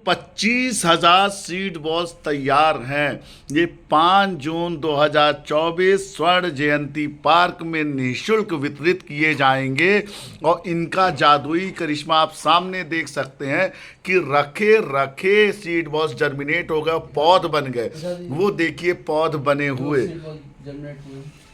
25,000 seed balls तैयार हैं। ये 5 जून 2024 स्वर्ण जयंती पार्क में निःशुल्क वितरित किए जाएंगे और इनका जादुई करिश्मा आप सामने देख सकते हैं कि रखे रखे सीड बॉल्स जर्मिनेट हो गए, पौध बन गए। वो देखिए पौध बने हुए,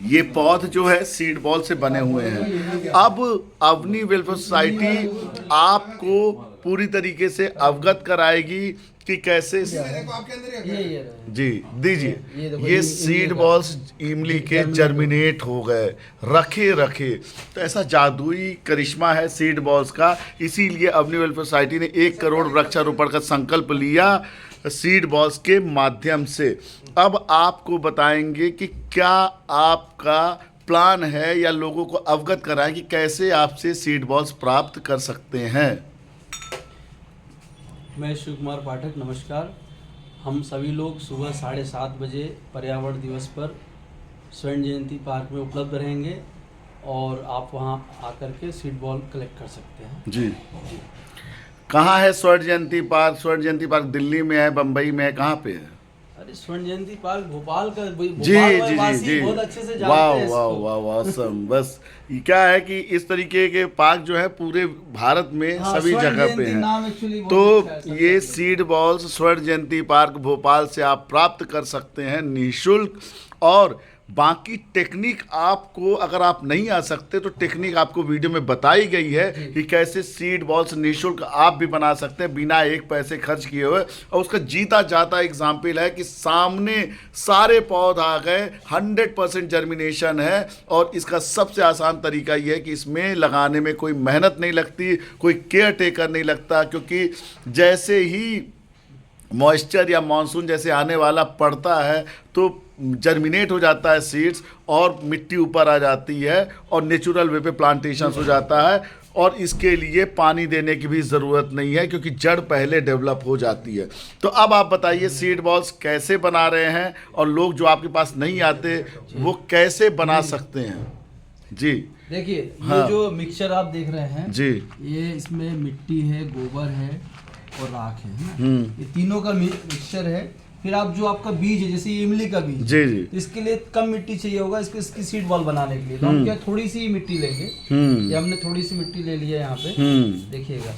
ये पौध जो है सीड बॉल से बने हुए हैं। अब अवनी वेलफेयर सोसाइटी आपको पूरी तरीके से अवगत कराएगी कि कैसे जी दीजिए ये सीड बॉल्स इमली के जर्मिनेट हो गए रखे रखे। तो ऐसा जादुई करिश्मा है सीड बॉल्स का, इसीलिए अवनी वेलफेयर सोसाइटी ने 1 करोड़ वृक्षारोपण का संकल्प लिया सीड बॉल्स के माध्यम से। अब आपको बताएंगे कि क्या आपका प्लान है या लोगों को अवगत कराएं कि कैसे आपसे सीड बॉल्स प्राप्त कर सकते हैं। मैं शिव कुमार पाठक, नमस्कार। हम सभी लोग सुबह 7:30 बजे पर्यावरण दिवस पर स्वर्ण जयंती पार्क में उपलब्ध रहेंगे और आप वहां आकर के सीड बॉल कलेक्ट कर सकते हैं। जी कहाँ है स्वर्ण जयंती पार्क? स्वर्ण जयंती पार्क दिल्ली में है, बम्बई में है, कहाँ पे है? अरे स्वर्ण जयंती पार्क भोपाल का, जी जी जी बहुत अच्छे से जानते वाह हैं वाह वाह वाह awesome। बस ये क्या है कि इस तरीके के पार्क जो है पूरे भारत में सभी जगह पे हैं। तो ये सीड बॉल्स स्वर्ण जयंती पार्क भोपाल से आप प्राप्त कर सकते हैं निःशुल्क। और बाकी टेक्निक आपको, अगर आप नहीं आ सकते तो टेक्निक आपको वीडियो में बताई गई है कि कैसे सीड बॉल्स निःशुल्क आप भी बना सकते हैं बिना 1 पैसे खर्च किए हुए। और उसका जीता जाता एग्जाम्पल है कि सामने सारे पौध आ गए, 100% जर्मिनेशन है। और इसका सबसे आसान तरीका यह है कि इसमें लगाने में कोई मेहनत नहीं लगती, कोई केयर टेकर नहीं लगता, क्योंकि जैसे ही मॉइस्चर या मानसून जैसे आने वाला पड़ता है तो जर्मिनेट हो जाता है सीड्स और मिट्टी ऊपर आ जाती है और नेचुरल वे पे प्लांटेशन हो जाता है। और इसके लिए पानी देने की भी ज़रूरत नहीं है क्योंकि जड़ पहले डेवलप हो जाती है। तो अब आप बताइए सीड बॉल्स कैसे बना रहे हैं और लोग जो आपके पास नहीं आते वो कैसे बना सकते हैं। जी देखिए, हाँ। ये जो मिक्सचर आप देख रहे हैं जी, ये इसमें मिट्टी है, गोबर है और राख है ना? ये तीनों का मिक्सचर है। फिर आप जो आपका बीज है, जैसे ये इमली का बीज, जी जी, इसके लिए कम मिट्टी चाहिए होगा इसकी सीड बॉल बनाने के लिए। तो हम क्या थोड़ी सी मिट्टी लेंगे। ये हमने थोड़ी सी मिट्टी ले लिया यहाँ पे, देखिएगा।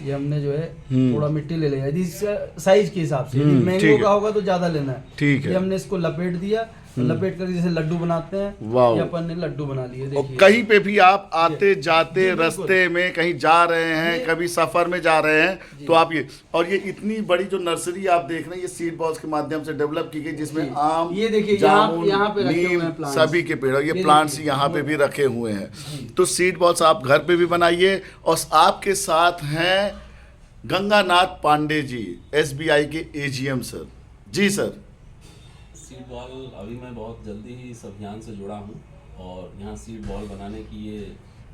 ये हमने जो है थोड़ा मिट्टी ले लिया यदि साइज के हिसाब से। यदि मैंगो का होगा तो ज्यादा लेना है। ठीक है। ये हमने इसको लपेट दिया, लपेट कर जैसे लड्डू बनाते हैं, ये अपन ने लड्डू बना लिए। और कहीं पे भी आप आते जाते रास्ते में कहीं जा रहे हैं, कभी सफर में जा रहे हैं तो आप ये, और ये इतनी बड़ी जो नर्सरी आप देख रहे हैं ये सीड बॉल्स के माध्यम से डेवलप की गई, जिसमें आम, ये देखिए जामुन, यहाँ पे रखे हुए नीम हैं plants। सभी के पेड़, और ये प्लांट्स यहाँ पे भी रखे हुए हैं। तो सीड बॉल्स आप घर पे भी बनाइए। और आपके साथ हैं गंगानाथ पांडे जी, SBI के AGM सर। जी सर। सीड बॉल अभी मैं बहुत जल्दी ही इस अभियान से जुड़ा हूँ और यहाँ सीड बॉल बनाने की ये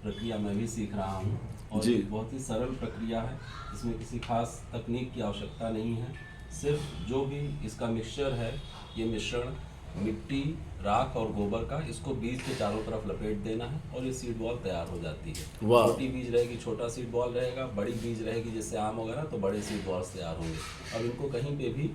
प्रक्रिया मैं भी सीख रहा हूँ। और ये बहुत ही सरल प्रक्रिया है, इसमें किसी खास तकनीक की आवश्यकता नहीं है। सिर्फ जो भी इसका मिक्सचर है, ये मिश्रण मिट्टी, राख और गोबर का, इसको बीज के चारों तरफ लपेट देना है और ये सीड बॉल तैयार हो जाती है। छोटी बीज रहेगी छोटा सीड बॉल रहेगा, बड़ी बीज रहेगी जैसे आम वगैरह तो बड़े सीड बॉल्स तैयार होंगे। अब इनको कहीं पे भी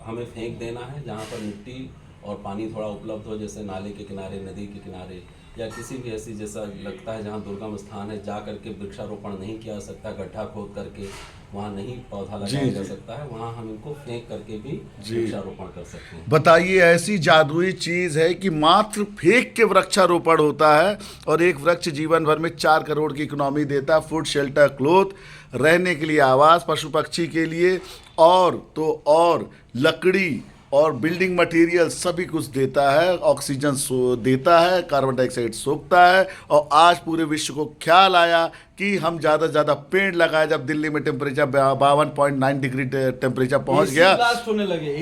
हमें फेंक देना है जहाँ पर मिट्टी और पानी थोड़ा उपलब्ध हो, जैसे नाले के किनारे, नदी के किनारे, या किसी भी ऐसी जैसा लगता है जहाँ दुर्गम स्थान है, जा करके वृक्षारोपण नहीं किया जा सकता, गड्ढा खोद करके वहाँ नहीं पौधा लगाया जा सकता है, वहाँ हम इनको फेंक करके भी वृक्षारोपण कर सकते हैं। बताइए, ऐसी जादुई चीज़ है कि मात्र फेंक के वृक्षारोपण होता है और एक वृक्ष जीवन भर में 4 करोड़ की इकोनॉमी देता है। फूड, शेल्टर, क्लोथ, रहने के लिए आवास, पशु पक्षी के लिए, और तो और लकड़ी और बिल्डिंग मटेरियल सभी कुछ देता है, ऑक्सीजन देता है, कार्बन डाइऑक्साइड सोखता है। और आज पूरे विश्व को ख्याल आया कि हम ज़्यादा से ज़्यादा पेड़ लगाए। जब दिल्ली में टेम्परेचर 52.9 डिग्री टेम्परेचर पहुंच गया, ब्लास्ट होने लगे,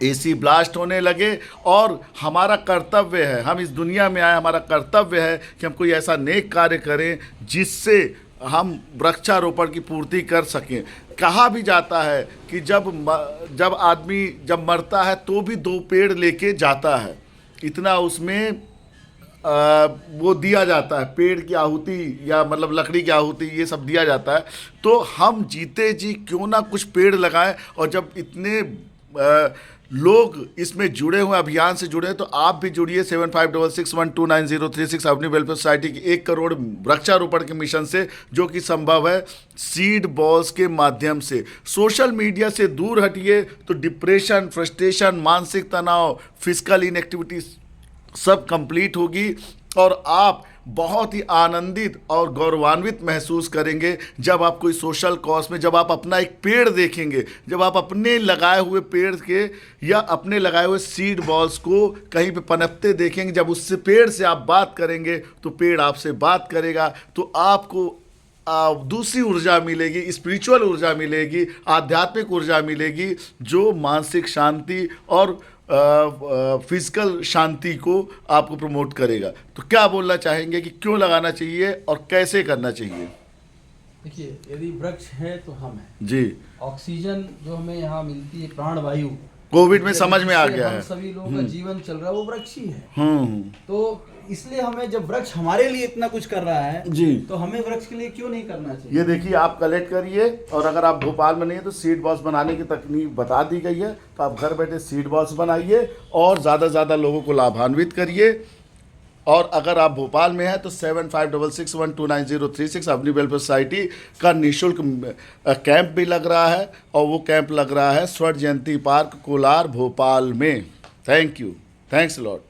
एसी ब्लास्ट होने लगे। और हमारा कर्तव्य है, हम इस दुनिया में आए, हमारा कर्तव्य है कि हम कोई ऐसा नेक कार्य करें जिससे हम वृक्षारोपण की पूर्ति कर सकें। कहा भी जाता है कि जब आदमी जब मरता है तो भी 2 पेड़ लेके जाता है, इतना उसमें वो दिया जाता है, पेड़ की आहुति या मतलब लकड़ी की आहुति, ये सब दिया जाता है। तो हम जीते जी क्यों ना कुछ पेड़ लगाएं, और जब इतने लोग इसमें जुड़े हुए, अभियान से जुड़े हैं, तो आप भी जुड़िए 7566129036 अपनी वेलफेयर सोसाइटी की 1 करोड़ वृक्षारोपण के मिशन से, जो कि संभव है सीड बॉल्स के माध्यम से। सोशल मीडिया से दूर हटिए तो डिप्रेशन, फ्रस्ट्रेशन, मानसिक तनाव, फिजिकल इनएक्टिविटी सब कंप्लीट होगी, और आप बहुत ही आनंदित और गौरवान्वित महसूस करेंगे जब आप कोई सोशल कॉज में, जब आप अपना एक पेड़ देखेंगे, जब आप अपने लगाए हुए पेड़ के या अपने लगाए हुए सीड बॉल्स को कहीं पे पनपते देखेंगे, जब उससे पेड़ से आप बात करेंगे तो पेड़ आपसे बात करेगा, तो आपको दूसरी ऊर्जा मिलेगी, स्पिरिचुअल ऊर्जा मिलेगी, आध्यात्मिक ऊर्जा मिलेगी, जो मानसिक शांति और फिजिकल शांति को आपको प्रमोट करेगा। तो क्या बोलना चाहेंगे कि क्यों लगाना चाहिए और कैसे करना चाहिए? देखिए, यदि वृक्ष है तो हम हैं जी। ऑक्सीजन जो हमें यहाँ मिलती है, प्राणवायु, कोविड में समझ में आ गया है, सभी लोगों का जीवन चल रहा है, वो वृक्ष ही है। तो इसलिए हमें, जब वृक्ष हमारे लिए इतना कुछ कर रहा है जी, तो हमें वृक्ष के लिए क्यों नहीं करना चाहिए? ये देखिए, आप कलेक्ट करिए, और अगर आप भोपाल में नहीं है तो सीड बॉल्स बनाने की तकनीक बता दी गई है, तो आप घर बैठे सीड बॉल्स बनाइए और ज़्यादा से ज़्यादा लोगों को लाभान्वित करिए। और अगर आप भोपाल में हैं तो 7566129036 अपनी वेलफेयर सोसाइटी का निःशुल्क कैंप भी लग रहा है, और वो कैंप लग रहा है स्वर्ण जयंती पार्क, कोलार, भोपाल में। Thank you, thanks lot.